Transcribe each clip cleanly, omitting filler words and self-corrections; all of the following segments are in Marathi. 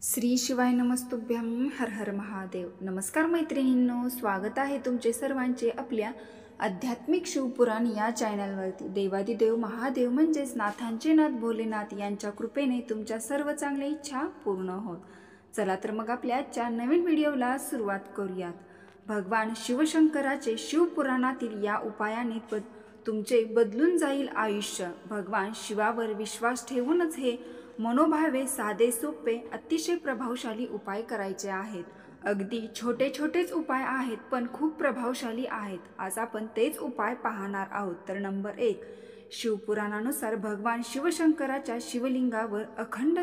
श्री शिवाय नमस्तुभ्यं हर हर महादेव। नमस्कार मैत्रिणींनो, स्वागत आहे तुमचे सर्वांचे आपल्या आध्यात्मिक शिवपुराण या चॅनलवरती। देवादिदेव महादेव म्हणजेच नाथांचे नाथ भोलेनाथ यांच्या कृपेने तुमच्या सर्व चांगल्या इच्छा पूर्ण होत। चला तर मग आपल्या आजच्या नवीन व्हिडिओला सुरुवात करूयात। भगवान शिवशंकराचे शिवपुराणातील या उपायाने तुमचे बदलून जाईल आयुष्य। भगवान शिवावर विश्वास ठेवूनच हे मनोभावे साधे सोपे अतिशय प्रभावशाली उपाय करायचे आहेत। अगदी छोटे छोटेच उपाय आहेत पण खूप प्रभावशाली आहेत। आज आपण तेच उपाय पाहणार आहोत। तर नंबर 1, शिवपुराणानुसार भगवान शिवशंकराच्या शिवलिंगावर अखंड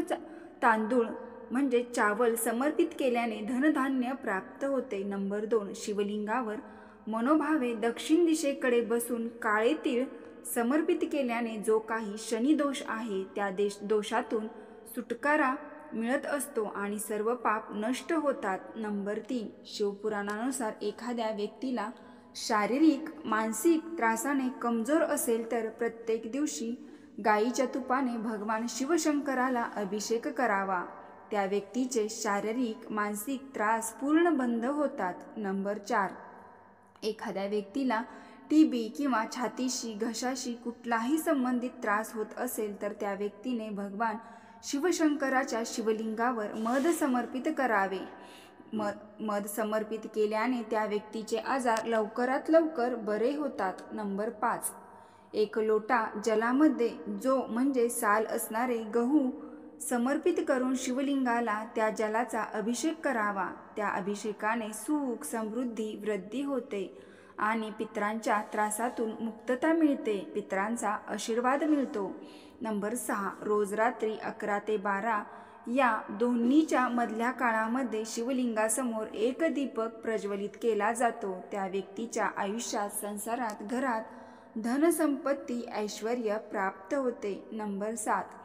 तांदूळ म्हणजे चावल समर्पित केल्याने धनधान्य प्राप्त होते। नंबर 2, शिवलिंगावर मनोभावे दक्षिण दिशेकडे बसून काळे तीळ समर्पित केल्याने जो काही शनी दोष आहे त्या दोषातून सुटकारा मिळत असतो आणि सर्व पाप नष्ट होतात। नंबर 3, शिवपुराणानुसार एखाद्या व्यक्तीला शारीरिक मानसिक त्रासाने कमजोर असेल तर प्रत्येक दिवशी गाईच्या तुपाने भगवान शिवशंकराला अभिषेक करावा। त्या व्यक्तीचे शारीरिक मानसिक त्रास पूर्ण बंद होतात। नंबर 4, एखाद्या व्यक्तीला टीबी किंवा छातीशी घशाशी कुठलाही संबंधित त्रास होत असेल तर त्या व्यक्तीने भगवान शिवशंकराच्या शिवलिंगावर मध समर्पित करावे। मध समर्पित केल्याने त्या व्यक्तीचे आजार लवकरात लवकर बरे होतात। नंबर 5, 1 लोटा जलामध्ये जो म्हणजे साल असणारे गहू समर्पित करून शिवलिंगाला त्या जलाचा अभिषेक करावा। त्या अभिषेकाने सुख समृद्धी वृद्धी होते आणि पितरांच्या त्रासातून मुक्तता मिळते, पितरांचा आशीर्वाद मिळतो। नंबर 6, रोज रात्री 11 ते 12 या दोन्हीच्या मधल्या काळामध्ये शिवलिंगासमोर एक दीपक प्रज्वलित केला जातो। त्या व्यक्तीच्या आयुष्यात संसारात घरात धनसंपत्ती ऐश्वर्य प्राप्त होते। नंबर 7,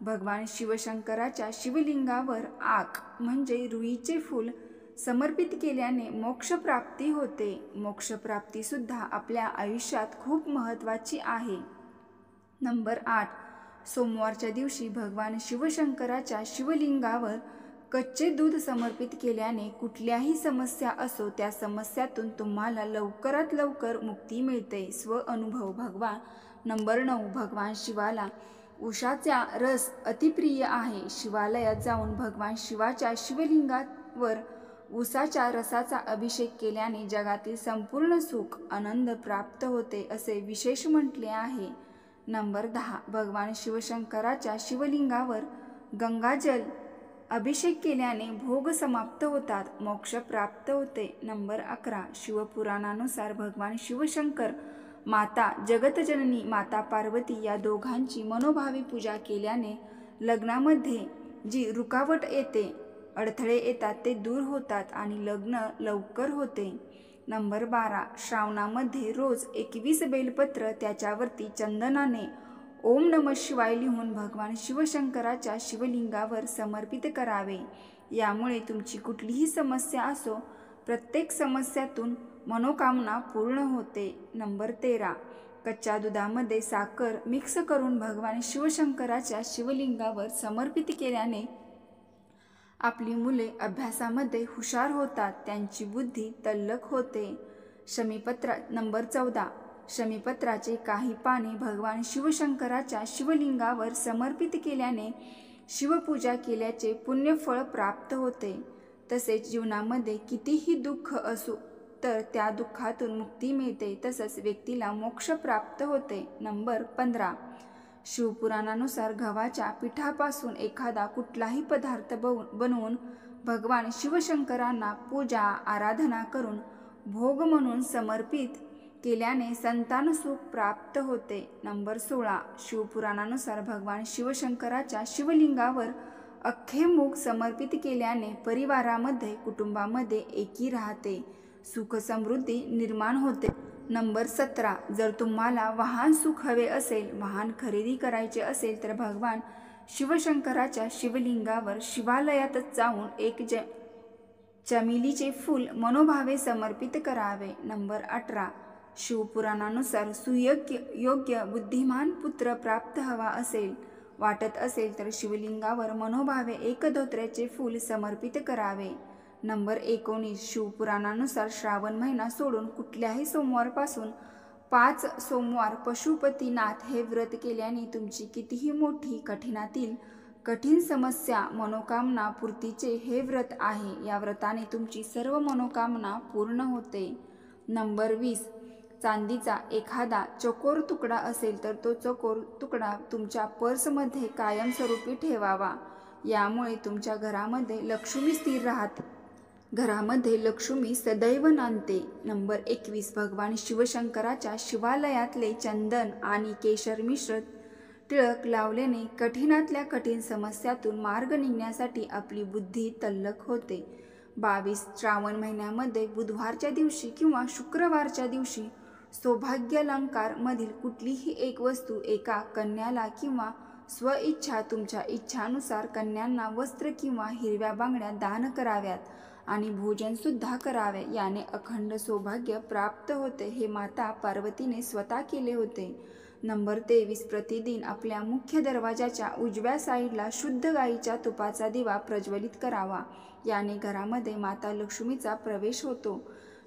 भगवान शिवशंकराच्या शिवलिंगावर आक म्हणजे रुईचे फूल समर्पित केल्याने मोक्षप्राप्ती होते। मोक्षप्राप्ती सुद्धा आपल्या आयुष्यात खूप महत्त्वाची आहे। नंबर 8, सोमवारच्या दिवशी भगवान शिवशंकराच्या शिवलिंगावर कच्चे दूध समर्पित केल्याने कुठल्याही समस्या असो त्या समस्यातून तुम्हाला लवकरात लवकर मुक्ती मिळते। स्वअनुभव भगवान। नंबर 9, भगवान शिवाला उसाचा रस अतिप्रिय आहे। शिवालयात जाऊन भगवान शिवाच्या शिवलिंगावर उसाच्या रसाचा अभिषेक केल्याने जगातील संपूर्ण सुख आनंद प्राप्त होते असे विशेष म्हटले आहे। नंबर 10, भगवान शिवशंकराच्या शिवलिंगावर गंगाजल अभिषेक केल्याने भोग समाप्त होतात, मोक्ष प्राप्त होते। नंबर 11, शिवपुराणानुसार भगवान शिवशंकर माता जगतजननी माता पार्वती या दोघांची मनोभावे पूजा केल्याने लग्नामध्ये जी रुकावट येते अडथळे येतात ते दूर होतात आणि लग्न लवकर होते। नंबर 12, श्रावणामध्ये रोज 21 बेलपत्र त्याच्यावरती चंदनाने ओम नमः शिवाय लिहून भगवान शिवशंकराच्या शिवलिंगावर समर्पित करावे। यामुळे तुमची कुठलीही समस्या असो प्रत्येक समस्यातून मनोकामना पूर्ण होते। नंबर 13, कच्च्या दुधामध्ये साखर मिक्स करून भगवान शिवशंकराच्या शिवलिंगावर समर्पित केल्याने आपली मुले अभ्यासामध्ये हुशार होतात, त्यांची बुद्धी तल्लख होते। शमीपत्र नंबर 14, शमीपत्राचे काही पाने भगवान शिवशंकराच्या शिवलिंगावर समर्पित केल्याने शिवपूजा केल्याचे पुण्यफळ प्राप्त होते। तसेच जीवनामध्ये कितीही दुःख असो तर त्या दुःखातून मुक्ती मिळते, तसंच व्यक्तीला मोक्ष प्राप्त होते। नंबर 15, शिवपुराणानुसार गव्हाच्या पिठापासून एखादा कुठलाही पदार्थ बनवून भगवान शिवशंकरांना पूजा आराधना करून भोग म्हणून समर्पित केल्याने संतान सुख प्राप्त होते। नंबर 16, शिवपुराणानुसार भगवान शिवशंकराच्या शिवलिंगावर अख्खे मूग समर्पित केल्याने परिवारामध्ये कुटुंबामध्ये एकी राहते, सुख समृद्धी निर्माण होते। नंबर 17, जर तुम्हाला वाहन सुख हवे असेल, वाहन खरेदी करायचे असेल तर भगवान शिवशंकराच्या शिवलिंगावर शिवालयातच जाऊन एक चमेलीचे फूल मनोभावे समर्पित करावे। नंबर 18, शिवपुराणानुसार सुयोग्य योग्य बुद्धिमान पुत्र प्राप्त हवा असेल, वाटत असेल तर शिवलिंगावर मनोभावे एक धोत्र्याचे फूल समर्पित करावे. नंबर 19. शिवपुराणानुसार श्रावण महिना सोडून कुठल्याही सोमवारपासून 5 सोमवार पशुपतीनाथ हे व्रत केल्याने तुमची कितीही मोठी कठीणातील कठीण समस्या मनोकामना पूर्तीचे हे व्रत आहे. या व्रताने तुमची सर्व मनोकामना पूर्ण होते. नंबर 20. चांदीचा एखादा चकोर तुकडा असेल तर तो चकोर तुकडा तुमच्या पर्समध्ये कायमस्वरूपी ठेवावा. यामुळे तुमच्या घरामध्ये लक्ष्मी स्थिर राहते. घरामध्ये लक्ष्मी सदैव नांदते. नंबर 21. भगवान शिवशंकराच्या शिवालयातले चंदन आणि केशर मिश्र टिळक लावल्याने कठीणातल्या कठीण समस्यातून मार्ग निघण्यासाठी आपली बुद्धी तल्लख होते. 22. श्रावण महिन्यामध्ये बुधवारच्या दिवशी किंवा शुक्रवारच्या दिवशी सौभाग्यालंकार मधील कुठलीही एक वस्तू एका कन्याला किंवा स्वइच्छा तुमच्या इच्छानुसार कन्यांना वस्त्र किंवा हिरव्या बांगड्या दान कराव्यात आणि भोजन सुद्धा करावे. याने अखंड सौभाग्य प्राप्त होते. हे माता पार्वतीने स्वतः केले होते. नंबर 23. प्रतिदिन आपल्या मुख्य दरवाजाच्या उजव्या साईडला शुद्ध गाईच्या तुपाचा दिवा प्रज्वलित करावा. याने घरामध्ये माता लक्ष्मीचा प्रवेश होतो.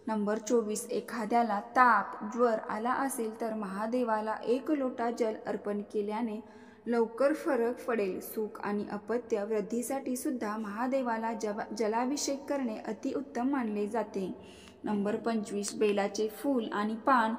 नंबर 24. एखाद्याला ताप ज्वर आला असेल तर महादेवाला 1 लोटा जल अर्पण केल्याने लवकर फरक पडेल. सुख आणि अपत्य वृद्धीसाठी सुद्धा महादेवाला जलाभिषेक करणे अतिउत्तम मानले जाते. नंबर 25. बेलाचे फूल आणि पान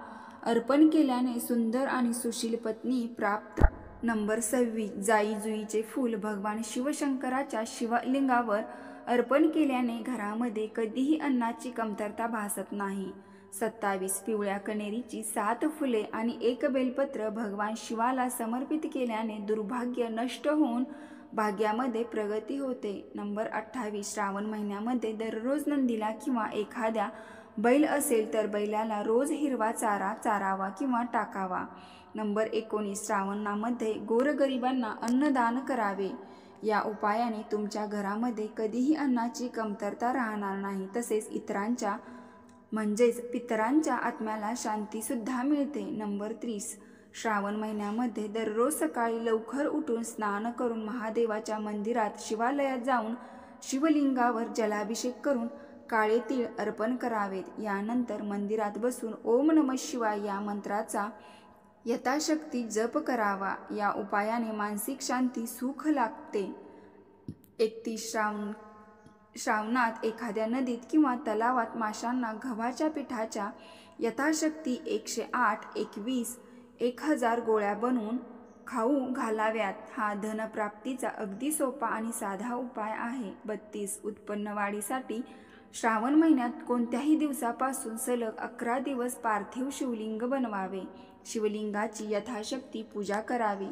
अर्पण केल्याने सुंदर आणि सुशील पत्नी प्राप्त. नंबर 26. जाई जुईचे फूल भगवान शिवशंकराच्या शिवलिंगावर अर्पण केल्याने घरामध्ये कधीही अन्नाची कमतरता भासत नाही. 27. पिवळ्या कण्हेरीची 7 फुले आणि 1 बेलपत्र भगवान शिवाला समर्पित केल्याने दुर्भाग्य नष्ट होऊन भाग्यामध्ये प्रगती होते. नंबर 28. श्रावण महिन्यामध्ये दररोज नंदीला किंवा एखाद्या बैल असेल तर बैलाला रोज हिरवा चारा चारावा किंवा टाकावा. नंबर 19. श्रावणामध्ये गोरगरिबांना अन्नदान करावे. या उपायाने तुमच्या घरामध्ये कधीही अन्नाची कमतरता राहणार नाही. तसेच इतरांच्या म्हणजेच पितरांच्या आत्म्याला शांतीसुद्धा मिळते. नंबर 30. श्रावण महिन्यामध्ये दररोज सकाळी लवकर उठून स्नान करून महादेवाच्या मंदिरात शिवालयात जाऊन शिवलिंगावर जलाभिषेक करून काळे तीळ अर्पण करावेत. यानंतर मंदिरात बसून ओम नमः शिवाय या मंत्राचा यथाशक्ती जप करावा. या उपायाने मानसिक शांती सुख लागते. 31. श्रावणात एखाद्या नदीत किंवा तलावात माशांना गव्हाच्या पिठाच्या यथाशक्ती 108, 21, 1000 गोळ्या बनवून खाऊ घालाव्यात. हा धनप्राप्तीचा अगदी सोपा आणि साधा उपाय आहे. 32. उत्पन्न वाढीसाठी श्रावण महिन्यात कोणत्याही दिवसापासून सलग 11 दिवस पार्थिव शिवलिंग बनवावे. शिवलिंगाची यथाशक्ती पूजा करावी.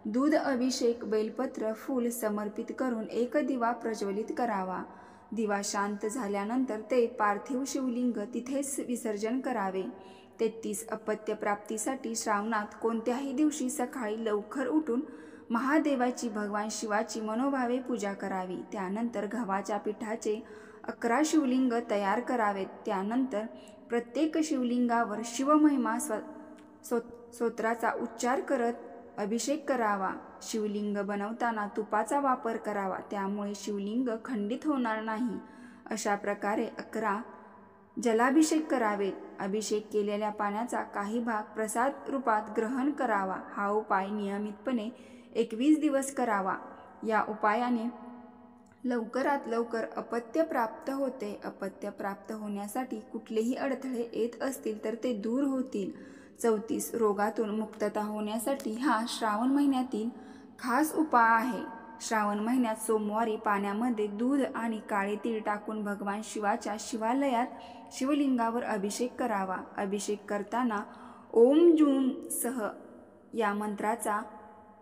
दूध अभिषेक बेलपत्र फूल समर्पित करून 1 दिवा प्रज्वलित करावा. दिवा शांत झाल्यानंतर ते पार्थिव शिवलिंग तिथेच विसर्जन करावे. 33. अपत्य प्राप्तीसाठी श्रावणात कोणत्याही दिवशी सकाळी लवकर उठून महादेवाची भगवान शिवाची मनोभावे पूजा करावी. त्यानंतर गव्हाच्या पिठाचे 11 शिवलिंग तयार करावेत. त्यानंतर प्रत्येक शिवलिंगावर शिवमहिमा स्तोत्राचा उच्चार करत अभिषेक करावा. शिवलिंग बनवताना तुपाचा वापर करावा. त्यामुळे शिवलिंग खंडित होणार नाही. अशा प्रकारे 11 जलाभिषेक करावेत. अभिषेक केलेल्या पाण्याचा काही भाग प्रसाद रूपात ग्रहण करावा. हा उपाय नियमितपणे 21 दिवस करावा. या उपायाने लवकरात लवकर अपत्य प्राप्त होते. अपत्य प्राप्त होण्यासाठी कुठलेही अडथळे येत असतील तर ते दूर होतील. 34. रोगातून मुक्तता होण्यासाठी हा श्रावण महिन्यातील खास उपाय आहे. श्रावण महिन्यात सोमवारी पाण्यामध्ये दूध आणि काळे तीळ टाकून भगवान शिवाच्या शिवालयात शिवलिंगावर अभिषेक करावा. अभिषेक करताना ओम जूम सह या मंत्राचा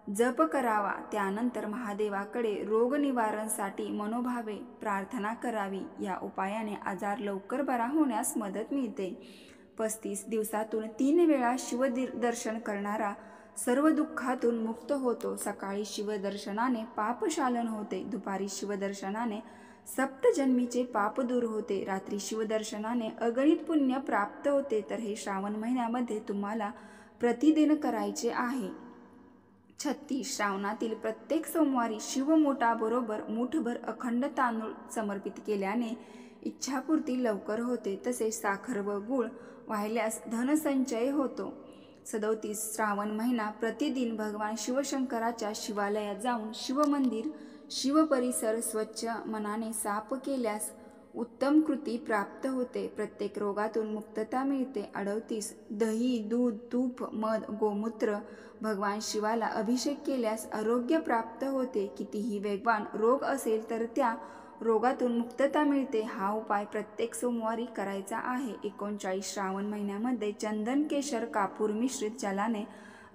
जप करावा. त्यानंतर महादेवाकडे रोग निवारणसाठी मनोभावे प्रार्थना करावी. या उपायाने आजार लवकर बरा होण्यास मदत मिळते. 35. दिवसातून 3 वेळा शिवदर्शन करणारा सर्व दुःखातून मुक्त होतो. सकाळी शिवदर्शनाने पापशालन होते. दुपारी शिवदर्शनाने सप्तजन्मीचे पाप दूर होते. रात्री शिवदर्शनाने अगणित पुण्य प्राप्त होते. तर हे श्रावण महिन्यामध्ये तुम्हाला प्रतिदिन करायचे आहे. 36 श्रावणातील प्रत्येक सोमवारी शिवमोठाबरोबर मूठभर अखंड तांदूळ समर्पित केल्याने इच्छापूर्ती लवकर होते. तसेच साखर व गूळ वाहिल्यास धनसंचय होतो. 37 श्रावण महिना प्रतिदिन भगवान शिवशंकराच्या शिवालयात जाऊन शिवमंदिर शिवपरिसर स्वच्छ मनाने साफ केल्यास उत्तम कृती प्राप्त होते. प्रत्येक रोगातून मुक्तता मिळते. 38 दही, दूध, तूप, मध, गोमूत्र भगवान शिवाला अभिषेक केल्यास आरोग्य प्राप्त होते. कितीही वेगवान रोग असेल तर त्या रोगातून मुक्तता मिळते. हा उपाय प्रत्येक सोमवारी करायचा आहे. 39 श्रावण महिन्यामध्ये चंदन, केशर, कापूर मिश्रित जलाने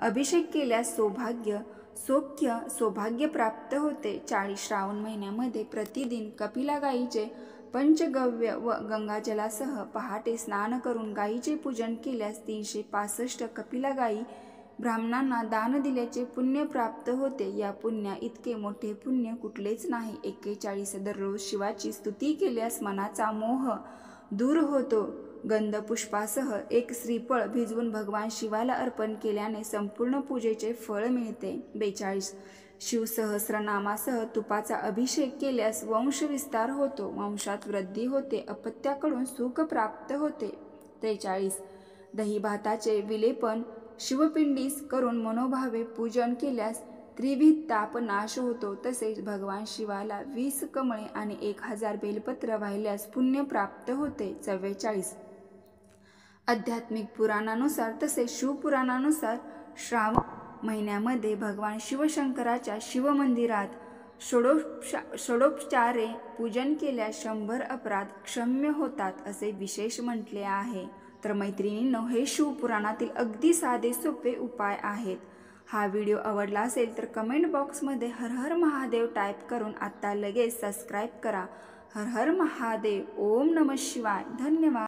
अभिषेक केल्यास सौभाग्य प्राप्त होते. 40 श्रावण महिन्यामध्ये प्रतिदिन कपिला गायीचे पंचगव्य व गंगाजलासह पहाटे स्नान करून गायीचे पूजन केल्यास 365 कपिला गायी ब्राह्मणांना दान दिल्याचे पुण्य प्राप्त होते. या पुण्या इतके मोठे पुण्य कुठलेच नाही. 41 दररोज शिवाची स्तुती केल्यास मनाचा मोह दूर होतो. गंधपुष्पासह एक श्रीफळ भिजवून भगवान शिवाला अर्पण केल्याने संपूर्ण पूजेचे फळ मिळते. 42 शिवसहस्रनामासह तुपाचा अभिषेक केल्यास वंशविस्तार होतो. वंशात वृद्धी होते. अपत्याकडून सुख प्राप्त होते. 43 दही भाताचे विलेपन शिवपिंडीस करून मनोभावे पूजन केल्यास त्रिविध ताप नाश होतो. तसेच भगवान शिवाला 20 कमळे आणि 1000 बेलपत्र वाहिल्यास पुण्य प्राप्त होते. 44 आध्यात्मिक पुराणानुसार तसेच शिवपुराणानुसार श्रावण महिन्यामध्ये भगवान शिवशंकराच्या शिवमंदिरात षोडोपचारे पूजन केल्यास 100 अपराध क्षम्य होतात असे विशेष म्हटले आहे. तर मैत्रिणींनो, हे शिवपुराणातील अगदी साधे सोपे उपाय आहेत. हा व्हिडिओ आवडला असेल तर कमेंट बॉक्समध्ये हर हर महादेव टाईप करून आता लगेच सबस्क्राईब करा. हर हर महादेव. ओम नमः शिवाय. धन्यवाद.